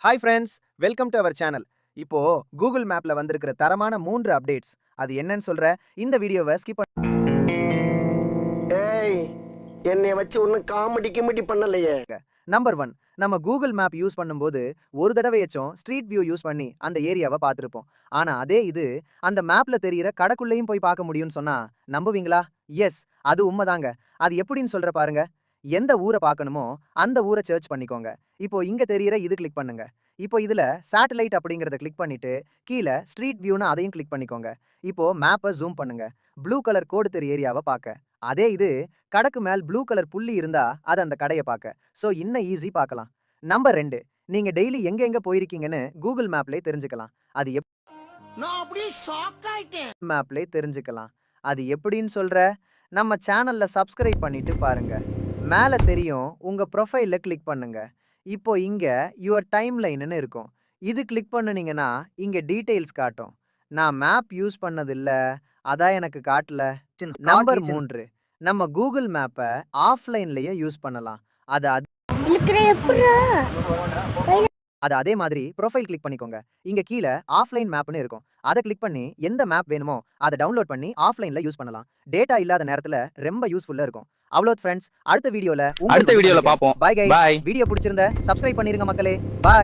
Hi friends, welcome to our channel. இப்போ Google மேப்ல வந்திருக்கிற தரமான 3 அப்டேட்ஸ். அது என்னன்னு சொல்ற இந்த வீடியோவை ஸ்கிப் ஏய், என்னைய வச்சு ஒன்னும் காமெடி கிமெடி பண்ணலையே. நம்பர் 1, நம்ம கூகுள் மேப் யூஸ் பண்ணும்போது ஒரு தடவையாச்சும் ஸ்ட்ரீட் வியூ யூஸ் பண்ணி அந்த ஏரியாவை பார்த்திருப்போம். ஆனா அதே இது அந்த மேப்ல தெரியிற கடைக்குள்ளேயும் போய் பார்க்க முடியும்னு சொன்னா நம்புவீங்களா? எஸ், அது உண்மைதாங்க. அது எப்படின்னு சொல்ற பாருங்க. எந்த ஊரை பார்க்கணுமோ அந்த ஊரை சர்ச் பண்ணிக்கோங்க. இப்போ இங்க தெரியிற இது கிளிக் பண்ணுங்க. இப்போ இதுல சேட்டலைட் அப்படிங்கறத கிளிக் பண்ணிட்டு கீழ ஸ்ட்ரீட் வியூன்னு அதையும் கிளிக் பண்ணிக்கோங்க. இப்போ மேப்பை ஜூம் பண்ணுங்க. ப்ளூ கலர் கோடு தெரிய ஏரியாவை பார்க்க. அதே இது கடைக்கு மேல் ப்ளூ கலர் புள்ளி இருந்தா அது அந்த கடையை பார்க்க. சோ இன்னும் ஈஸி பார்க்கலாம். நம்பர் 2, நீங்க டெய்லி எங்க எங்க போயிருக்கீங்கன்னு கூகுள் மேப்லயே தெரிஞ்சுக்கலாம். அது நான் அப்படியே ஷாக் ஆயிட்டேன். மேப்லயே தெரிஞ்சுக்கலாம். அது எப்படின்னு சொல்ற? நம்ம சேனல்ல சப்ஸ்கிரைப் பண்ணிட்டு பாருங்க. மேல தெரியும், உங்க ப்ரொஃபைல்ல கிளிக் பண்ணுங்க. இப்போ இங்க யுவர் டைம்லைன்னு இருக்கும். இது கிளிக் பண்ணுனீங்கன்னா இங்க டீடைல்ஸ் காட்டும். நான் மேப் யூஸ் பண்ணது இல்ல, அதான் எனக்கு காட்டல. நம்பர் 3, நம்ம கூகுள் மேப்ப ஆஃப்லைன்லயே யூஸ் பண்ணலாம். அது அது அதே மாதிரி ப்ரொஃபைல் கிளிக் பண்ணிக்கோங்க. இங்க கீழ ஆஃப்லைன் மேப்னு இருக்கும். அத கிளிக் பண்ணி எந்த மேப் வேணுமோ அத டவுன்லோட் பண்ணி ஆஃப்லைன்ல யூஸ் பண்ணலாம். டேட்டா இல்லாத நேரத்துல ரொம்ப யூஸ்ஃபுல்லா இருக்கும். அவ்வளோ ஃப்ரெண்ட்ஸ், அடுத்த வீடியோல அடுத்த வீடியோல பாப்போம். Bye guys. பாய். வீடியோ பிடிச்சிருந்தா சப்ஸ்கிரைப் பண்ணிருங்க மக்களே. பாய்.